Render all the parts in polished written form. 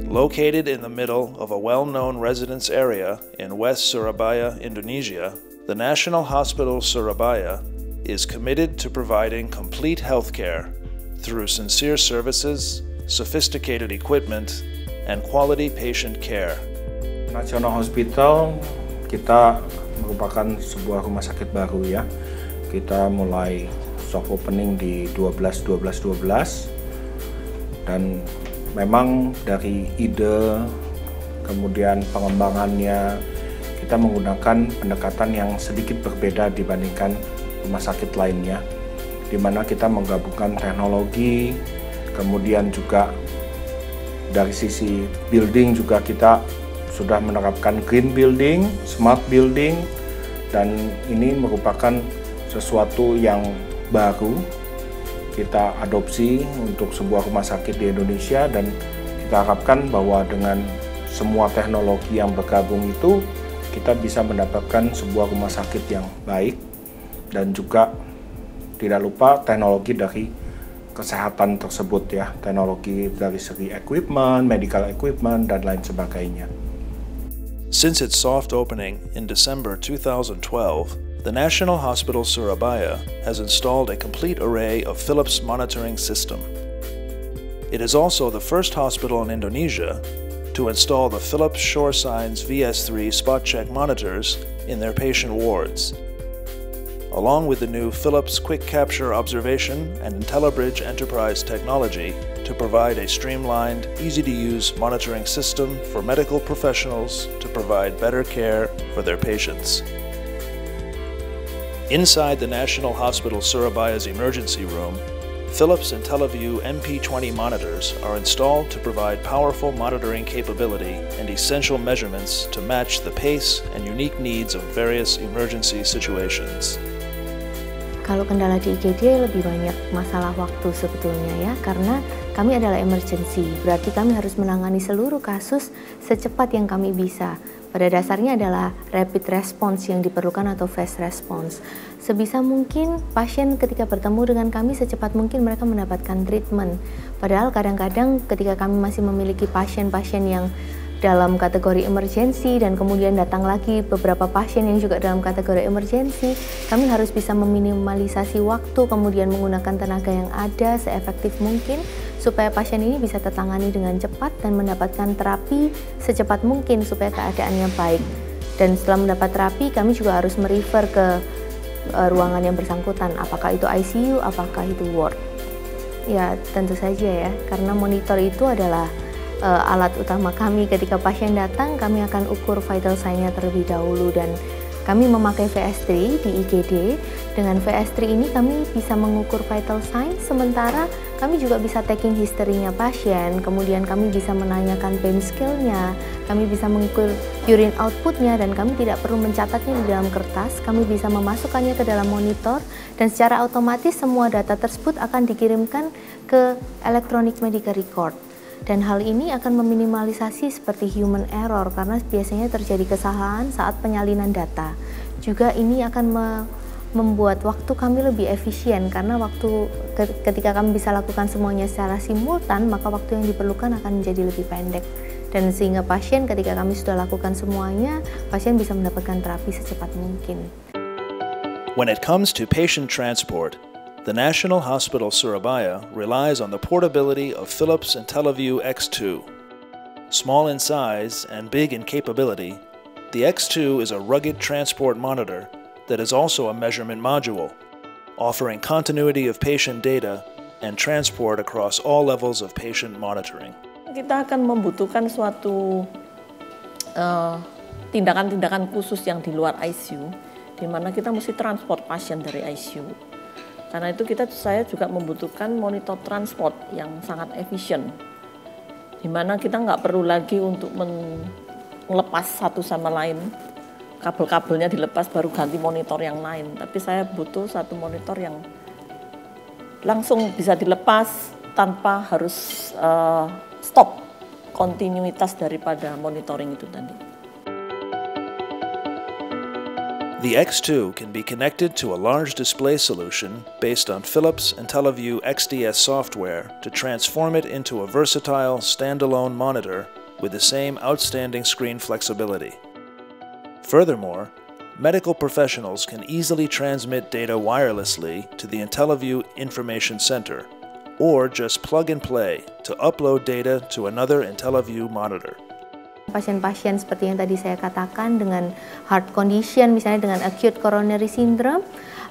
Located in the middle of a well-known residence area in West Surabaya, Indonesia, the National Hospital Surabaya is committed to providing complete healthcare through sincere services, sophisticated equipment, and quality patient care. National Hospital kita merupakan sebuah rumah sakit baru ya. Kita mulai soft opening di 12 dan memang dari ide kemudian pengembangannya kita menggunakan pendekatan yang sedikit berbeda dibandingkan rumah sakit lainnya, di mana kita menggabungkan teknologi, kemudian juga dari sisi building juga kita sudah menerapkan green building, smart building, dan ini merupakan sesuatu yang baru kita adopsi untuk sebuah rumah sakit di Indonesia, dan kita harapkan bahwa dengan semua teknologi yang bergabung itu kita bisa mendapatkan sebuah rumah sakit yang baik, dan juga tidak lupa teknologi dari kesehatan tersebut ya, teknologi dari segi equipment, medical equipment, dan lain sebagainya. Since its soft opening in December 2012, the National Hospital Surabaya has installed a complete array of Philips monitoring system. It is also the first hospital in Indonesia to install the Philips SureSigns VS3 spot check monitors in their patient wards, along with the new Philips Quick Capture Observation and IntelliBridge Enterprise technology to provide a streamlined, easy-to-use monitoring system for medical professionals to provide better care for their patients. Inside the National Hospital Surabaya's emergency room, Philips IntelliView MP20 monitors are installed to provide powerful monitoring capability and essential measurements to match the pace and unique needs of various emergency situations. Kalau kendala di IGD lebih banyak masalah waktu sebetulnya ya, karena kami adalah emergency, berarti kami harus menangani seluruh kasus secepat yang kami bisa. Pada dasarnya adalah rapid response yang diperlukan atau fast response. Sebisa mungkin pasien ketika bertemu dengan kami secepat mungkin mereka mendapatkan treatment. Padahal kadang-kadang ketika kami masih memiliki pasien-pasien yang dalam kategori emergensi dan kemudian datang lagi beberapa pasien yang juga dalam kategori emergensi, kami harus bisa meminimalisasi waktu kemudian menggunakan tenaga yang ada seefektif mungkin supaya pasien ini bisa tertangani dengan cepat dan mendapatkan terapi secepat mungkin supaya keadaannya baik. Dan setelah mendapat terapi, kami juga harus merefer ke ruangan yang bersangkutan, apakah itu ICU, apakah itu ward. Ya tentu saja ya, karena monitor itu adalah alat utama kami. Ketika pasien datang, kami akan ukur vital sign-nya terlebih dahulu, dan kami memakai VS3 di IGD. Dengan VS3 ini kami bisa mengukur vital sign, sementara kami juga bisa taking history-nya pasien, kemudian kami bisa menanyakan pain scale-nya, kami bisa mengukur urine output-nya, dan kami tidak perlu mencatatnya di dalam kertas, kami bisa memasukkannya ke dalam monitor, dan secara otomatis semua data tersebut akan dikirimkan ke electronic medical record. Dan hal ini akan meminimalisasi seperti human error karena biasanya terjadi kesalahan saat penyalinan data. Juga ini akan membuat waktu kami lebih efisien karena waktu ketika kami bisa lakukan semuanya secara simultan, maka waktu yang diperlukan akan menjadi lebih pendek. Dan sehingga pasien ketika kami sudah lakukan semuanya, pasien bisa mendapatkan terapi secepat mungkin. When it comes to patient transport, the National Hospital Surabaya relies on the portability of Philips IntelliView X2. Small in size and big in capability, the X2 is a rugged transport monitor that is also a measurement module, offering continuity of patient data and transport across all levels of patient monitoring. Kita akan membutuhkan suatu tindakan-tindakan khusus yang di luar ICU, di mana kita mesti transport pasien dari ICU. Karena itu saya juga membutuhkan monitor transport yang sangat efisien, di mana kita nggak perlu lagi untuk melepas satu sama lain, kabel-kabelnya dilepas baru ganti monitor yang lain. Tapi saya butuh satu monitor yang langsung bisa dilepas tanpa harus stop kontinuitas daripada monitoring itu tadi. The X2 can be connected to a large display solution based on Philips IntelliView XDS software to transform it into a versatile standalone monitor with the same outstanding screen flexibility. Furthermore, medical professionals can easily transmit data wirelessly to the IntelliVue Information Center, or just plug and play to upload data to another IntelliVue monitor. Pasien-pasien seperti yang tadi saya katakan dengan heart condition, misalnya dengan acute coronary syndrome,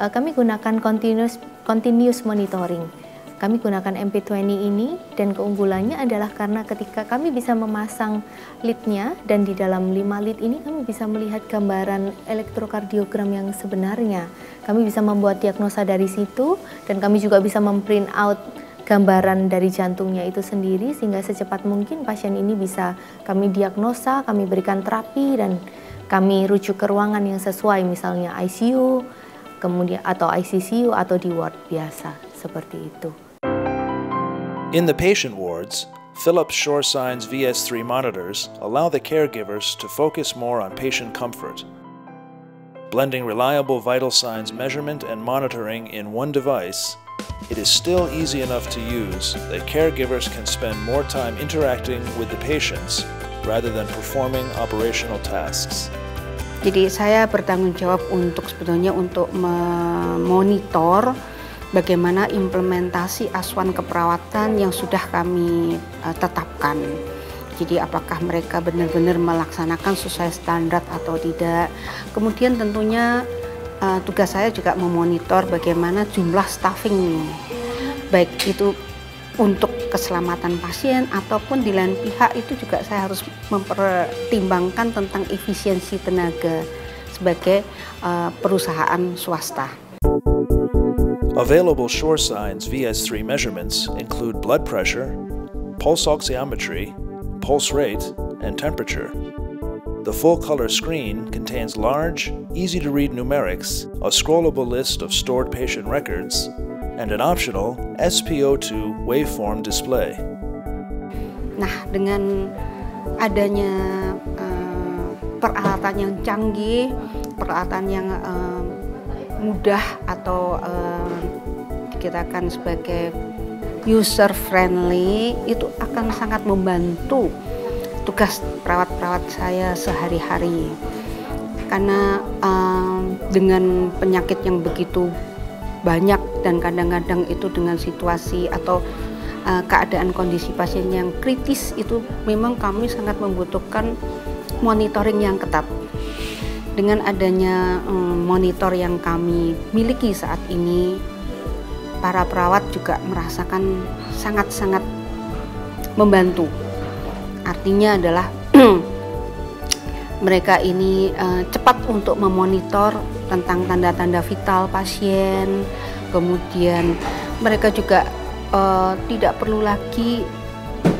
kami gunakan continuous monitoring. Kami gunakan MP20 ini, dan keunggulannya adalah karena ketika kami bisa memasang lead-nya, dan di dalam 5 lead ini kami bisa melihat gambaran elektrokardiogram yang sebenarnya. Kami bisa membuat diagnosa dari situ, dan kami juga bisa memprint out gambaran dari jantungnya itu sendiri, sehingga secepat mungkin pasien ini bisa kami diagnosa, kami berikan terapi, dan kami rujuk ke ruangan yang sesuai, misalnya ICU, kemudian atau ICCU atau di ward biasa, seperti itu. In the patient wards, Philips SureSigns VS3 monitors allow the caregivers to focus more on patient comfort. Blending reliable vital signs measurement and monitoring in one device, it is still easy enough to use that caregivers can spend more time interacting with the patients rather than performing operational tasks. Jadi saya bertanggung jawab sebetulnya untuk memonitor bagaimana implementasi asuhan keperawatan yang sudah kami tetapkan. Jadi apakah mereka benar-benar melaksanakan sesuai standar atau tidak. Kemudian tentunya tugas saya juga memonitor bagaimana jumlah staffing, baik itu untuk keselamatan pasien ataupun di lain pihak itu juga saya harus mempertimbangkan tentang efisiensi tenaga sebagai perusahaan swasta. Available SureSigns VS3 measurements include blood pressure, pulse oximetry, pulse rate, and temperature. The full-color screen contains large, easy-to-read numerics, a scrollable list of stored patient records, and an optional SpO2 waveform display. Nah, dengan adanya peralatan yang canggih, peralatan yang mudah atau dikatakan sebagai user-friendly, itu akan sangat membantu tugas perawat-perawat saya sehari-hari, karena dengan penyakit yang begitu banyak dan kadang-kadang itu dengan situasi atau keadaan kondisi pasien yang kritis, itu memang kami sangat membutuhkan monitoring yang ketat. Dengan adanya monitor yang kami miliki saat ini, para perawat juga merasakan sangat-sangat membantu. Artinya adalah mereka ini cepat untuk memonitor tentang tanda-tanda vital pasien, kemudian mereka juga tidak perlu lagi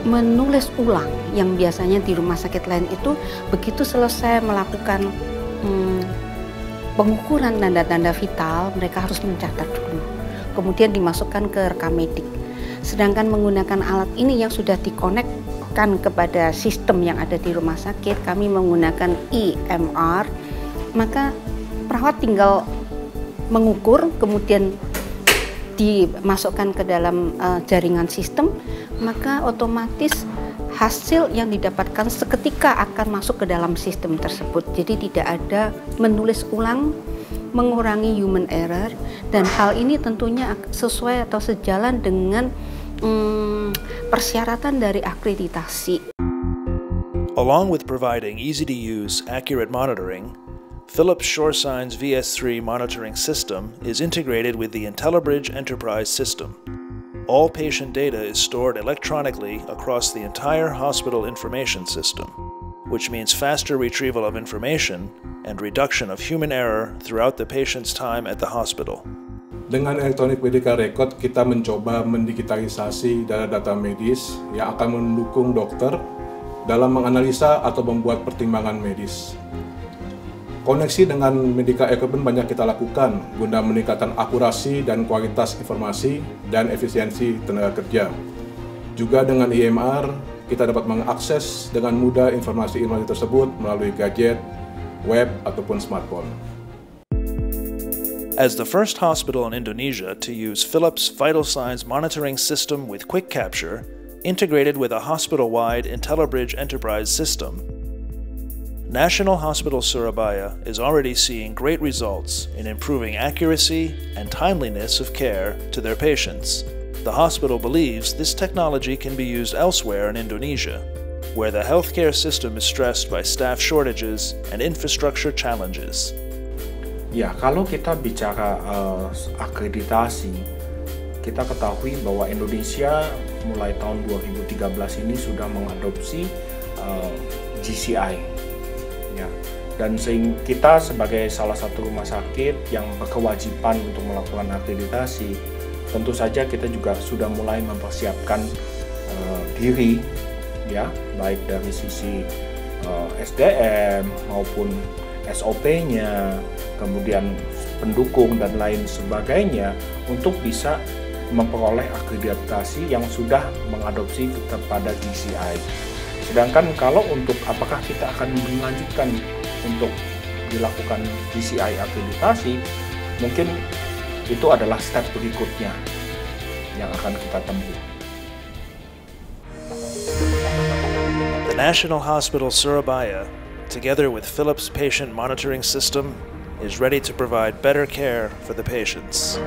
menulis ulang yang biasanya di rumah sakit lain itu begitu selesai melakukan pengukuran tanda-tanda vital, mereka harus mencatat dulu, kemudian dimasukkan ke rekam medik. Sedangkan menggunakan alat ini yang sudah dikonekkan kepada sistem yang ada di rumah sakit, kami menggunakan EMR, maka perawat tinggal mengukur, kemudian dimasukkan ke dalam jaringan sistem, maka otomatis hasil yang didapatkan seketika akan masuk ke dalam sistem tersebut. Jadi tidak ada menulis ulang, mengurangi human error, dan hal ini tentunya sesuai atau sejalan dengan persyaratan dari akreditasi. Along with providing easy-to-use, accurate monitoring, Philips SureSigns VS3 monitoring system is integrated with the IntelliBridge Enterprise system. All patient data is stored electronically across the entire hospital information system, which means faster retrieval of information and reduction of human error throughout the patient's time at the hospital. Dengan Electronic Medical Record, kita mencoba mendigitalisasi data-data medis yang akan mendukung dokter dalam menganalisa atau membuat pertimbangan medis. Koneksi dengan medical equipment banyak kita lakukan guna meningkatkan akurasi dan kualitas informasi dan efisiensi tenaga kerja. Juga dengan EMR, kita dapat mengakses dengan mudah informasi tersebut melalui gadget, web, ataupun smartphone. As the first hospital in Indonesia to use Philips Vital Signs monitoring system with quick capture, integrated with a hospital-wide IntelliBridge enterprise system, National Hospital Surabaya is already seeing great results in improving accuracy and timeliness of care to their patients. The hospital believes this technology can be used elsewhere in Indonesia, where the healthcare system is stressed by staff shortages and infrastructure challenges. Ya, kalau kita bicara akreditasi, kita ketahui bahwa Indonesia mulai tahun 2013 ini sudah mengadopsi GCI. Ya, dan kita sebagai salah satu rumah sakit yang berkewajiban untuk melakukan akreditasi, tentu saja kita juga sudah mulai mempersiapkan diri, ya, baik dari sisi SDM maupun SOP-nya, kemudian pendukung dan lain sebagainya untuk bisa memperoleh akreditasi yang sudah mengadopsi kepada GCI. Sedangkan kalau untuk apakah kita akan melanjutkan untuk dilakukan GCI akreditasi, mungkin itu adalah step berikutnya yang akan kita tempuh. The National Hospital Surabaya, together with Philips Patient Monitoring System, is ready to provide better care for the patients.